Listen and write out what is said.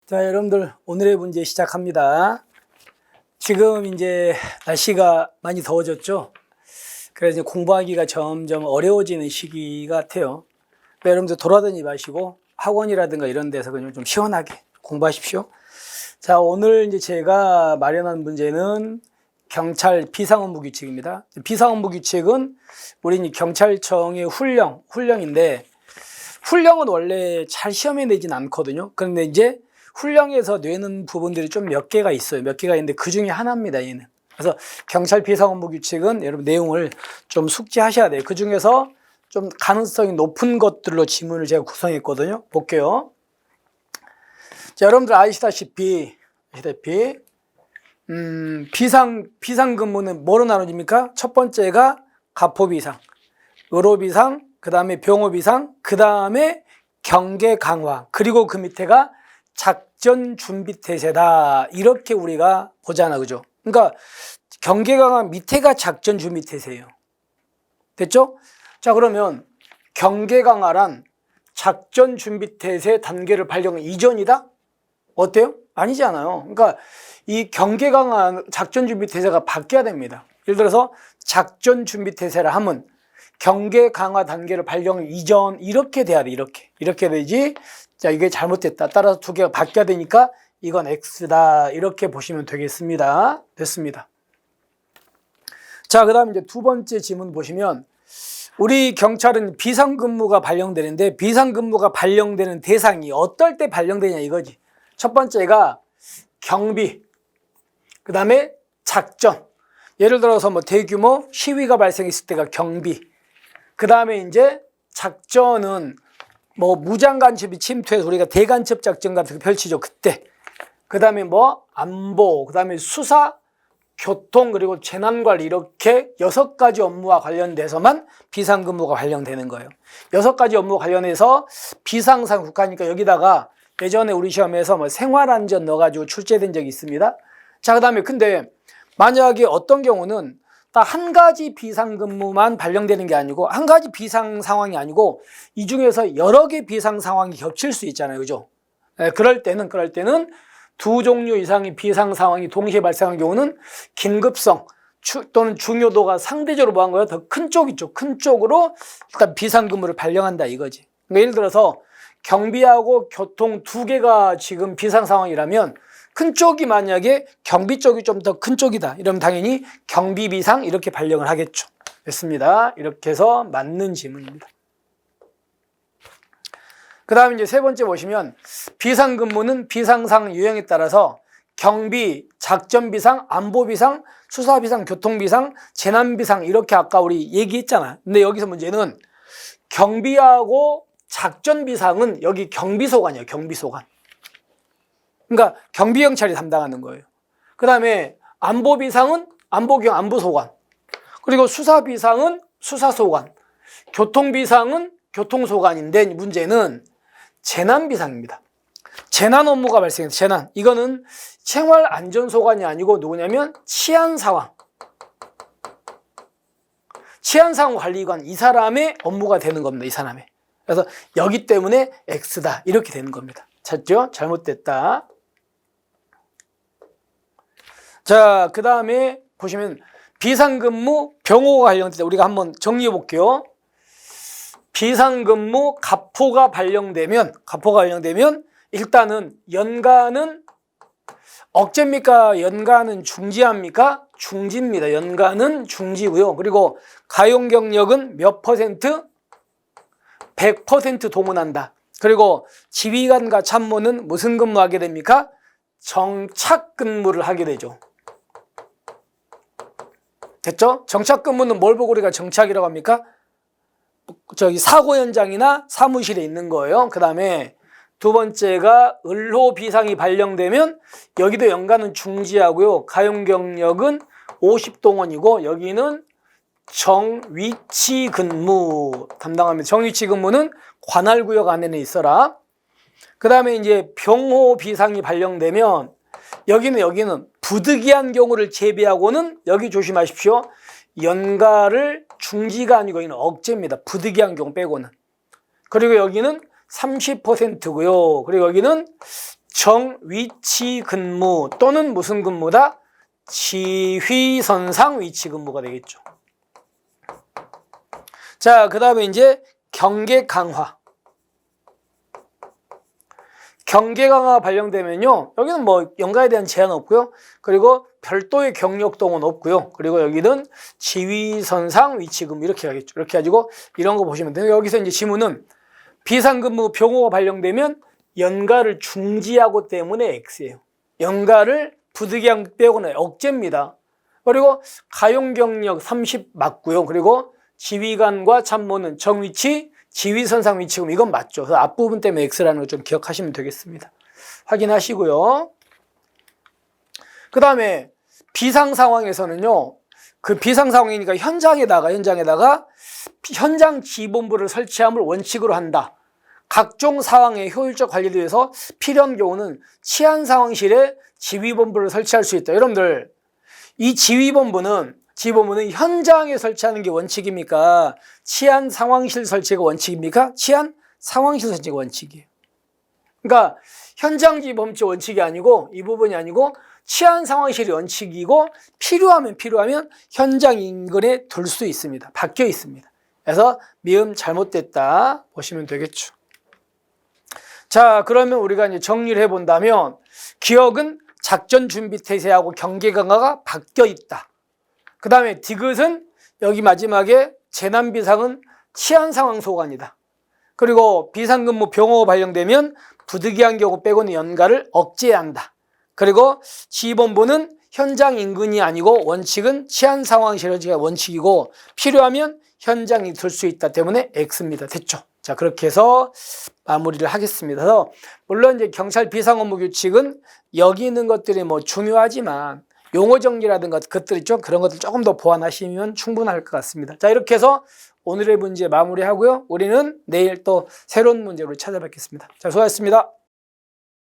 자, 여러분들 오늘의 문제 시작합니다. 지금 이제 날씨가 많이 더워졌죠. 그래서 이제 공부하기가 점점 어려워지는 시기 같아요. 그러니까 여러분들 돌아다니지 마시고 학원이라든가 이런 데서 그냥 좀 시원하게 공부하십시오. 자, 오늘 이제 제가 마련한 문제는 경찰 비상업무 규칙입니다. 비상업무 규칙은 우리 경찰청의 훈령인데, 훈령은 원래 잘 시험에 내진 않거든요. 그런데 이제 훈령에서 내는 부분들이 좀 몇 개가 있어요. 몇 개가 있는데 그 중에 하나입니다, 얘는. 그래서 경찰 비상업무 규칙은 여러분 내용을 좀 숙지하셔야 돼요. 그 중에서 좀 가능성이 높은 것들로 지문을 제가 구성했거든요. 볼게요. 자, 여러분들 아시다시피 비상근무는 뭐로 나눠집니까? 첫 번째가 가포비상, 의료비상, 그 다음에 병호비상, 그 다음에 경계 강화, 그리고 그 밑에가 작전 준비 태세다. 이렇게 우리가 보잖아, 그죠? 그러니까 경계 강화 밑에가 작전 준비 태세예요. 됐죠? 자, 그러면 경계 강화란 작전 준비 태세 단계를 발령 이전이다? 어때요? 아니지 않아요. 그러니까 이 경계 강화 작전 준비 태세가 바뀌어야 됩니다. 예를 들어서 작전 준비 태세라 하면 경계 강화 단계를 발령 이전, 이렇게 돼야 돼. 이렇게 되지. 자, 이게 잘못됐다. 따라서 두 개가 바뀌어야 되니까 이건 X다. 이렇게 보시면 되겠습니다. 됐습니다. 자, 그 다음 이제 두 번째 지문 보시면, 우리 경찰은 비상근무가 발령되는데, 비상근무가 발령되는 대상이 어떨 때 발령되냐 이거지. 첫 번째가 경비, 그 다음에 작전. 예를 들어서 뭐 대규모 시위가 발생했을 때가 경비. 그 다음에 이제 작전은 뭐 무장간첩이 침투해서 우리가 대간첩 작전 같은 거 펼치죠, 그때. 그 다음에 뭐 안보, 그 다음에 수사, 교통, 그리고 재난관리, 이렇게 6가지 업무와 관련돼서만 비상근무가 발령되는 거예요. 6가지 업무 관련해서 비상상 국가니까 여기다가 예전에 우리 시험에서 뭐 생활안전 넣어가지고 출제된 적이 있습니다. 자, 그 다음에 근데 만약에 어떤 경우는 딱 한 가지 비상근무만 발령되는 게 아니고, 한 가지 비상 상황이 아니고 이 중에서 여러 개 비상 상황이 겹칠 수 있잖아요, 그죠? 그럴 때는 두 종류 이상의 비상 상황이 동시에 발생한 경우는 긴급성 또는 중요도가 상대적으로 뭐한 거예요? 더 큰 쪽 있죠. 큰 쪽으로 일단 비상근무를 발령한다 이거지. 그러니까 예를 들어서 경비하고 교통 두 개가 지금 비상 상황이라면 큰 쪽이 만약에 경비 쪽이 좀 더 큰 쪽이다. 이러면 당연히 경비 비상 이렇게 발령을 하겠죠. 됐습니다. 이렇게 해서 맞는 지문입니다. 그 다음에 이제 세 번째 보시면, 비상근무는 비상상 유형에 따라서 경비, 작전비상, 안보비상, 수사비상, 교통비상, 재난비상 이렇게 아까 우리 얘기했잖아. 근데 여기서 문제는 경비하고 작전비상은 여기 경비소관이에요. 경비소관. 그러니까 경비경찰이 담당하는 거예요. 그 다음에 안보비상은 안보소관, 그리고 수사비상은 수사소관, 교통비상은 교통소관인데 문제는 재난비상입니다. 재난 업무가 발생해서 재난, 이거는 생활안전소관이 아니고 누구냐면 치안상황 관리관, 이 사람의 업무가 되는 겁니다. 이 사람의. 그래서 여기 때문에 X다 이렇게 되는 겁니다. 찾죠? 잘못됐다. 자, 그 다음에 보시면 비상근무 병호가 발령될 때 우리가 한번 정리해 볼게요. 비상근무 가포가 발령되면 일단은 연가는 억제입니까? 연가는 중지합니까? 중지입니다. 연가는 중지고요. 그리고 가용경력은 몇 퍼센트? 100% 동원한다. 그리고 지휘관과 참모는 무슨 근무하게 됩니까? 정착 근무를 하게 되죠. 됐죠? 정착 근무는 뭘 보고 우리가 정착이라고 합니까? 저기 사고 현장이나 사무실에 있는 거예요. 그 다음에 두 번째가 을호 비상이 발령되면 여기도 연가는 중지하고요. 가용 경력은 50동원이고 여기는 정위치 근무 담당합니다. 정위치 근무는 관할구역 안에는 있어라. 그 다음에 이제 병호 비상이 발령되면 여기는 부득이한 경우를 제외하고는 여기 조심하십시오. 연가를 중지가 아니고 여기는 억제입니다. 부득이한 경우 빼고는. 그리고 여기는 30%고요. 그리고 여기는 정위치 근무 또는 무슨 근무다? 지휘선상 위치 근무가 되겠죠. 자, 그 다음에 이제 경계 강화. 경계 강화 발령되면요, 여기는 뭐 연가에 대한 제한 없고요. 그리고 별도의 경력동은 없고요. 그리고 여기는 지휘선상 위치근무 이렇게 하겠죠. 이렇게 가지고 이런 거 보시면 돼요. 여기서 이제 지문은 비상근무 병호가 발령되면 연가를 중지하고 때문에 X예요. 연가를 부득이한 빼고는 억제입니다. 그리고 가용경력 30 맞고요. 그리고 지휘관과 참모는 정위치, 지휘선상 위치금 이건 맞죠. 그래서 앞부분 때문에 X라는 거 좀 기억하시면 되겠습니다. 확인하시고요. 그 다음에 비상 상황에서는요, 그 비상 상황이니까 현장에다가 현장 지휘본부를 설치함을 원칙으로 한다. 각종 상황의 효율적 관리를 위해서 필요한 경우는 치안 상황실에 지휘본부를 설치할 수 있다. 여러분들, 이 지휘본부는 현장에 설치하는 게 원칙입니까? 치안 상황실 설치가 원칙입니까? 치안 상황실 설치가 원칙이에요. 그러니까 현장 지휘본부 원칙이 아니고 이 부분이 아니고 치안 상황실이 원칙이고 필요하면 현장 인근에 둘 수 있습니다. 바뀌어 있습니다. 그래서 미음 잘못됐다 보시면 되겠죠. 자, 그러면 우리가 이제 정리를 해본다면 기억은 작전 준비 태세하고 경계 강화가 바뀌어 있다. 그 다음에 디귿은 여기 마지막에 재난 비상은 치안 상황 소관이다. 그리고 비상근무 병호가 발령되면 부득이한 경우 빼고는 연가를 억제해야 한다. 그리고 지휘본부는 현장 인근이 아니고 원칙은 치안 상황 실현지가 원칙이고 필요하면 현장이 들 수 있다 때문에 X입니다. 됐죠? 자, 그렇게 해서 마무리를 하겠습니다. 그래서 물론 이제 경찰 비상업무 규칙은 여기 있는 것들이 뭐 중요하지만 용어 정리라든가 것들 있죠? 그런 것들 조금 더 보완하시면 충분할 것 같습니다. 자, 이렇게 해서 오늘의 문제 마무리하고요. 우리는 내일 또 새로운 문제로 찾아뵙겠습니다. 자, 수고하셨습니다.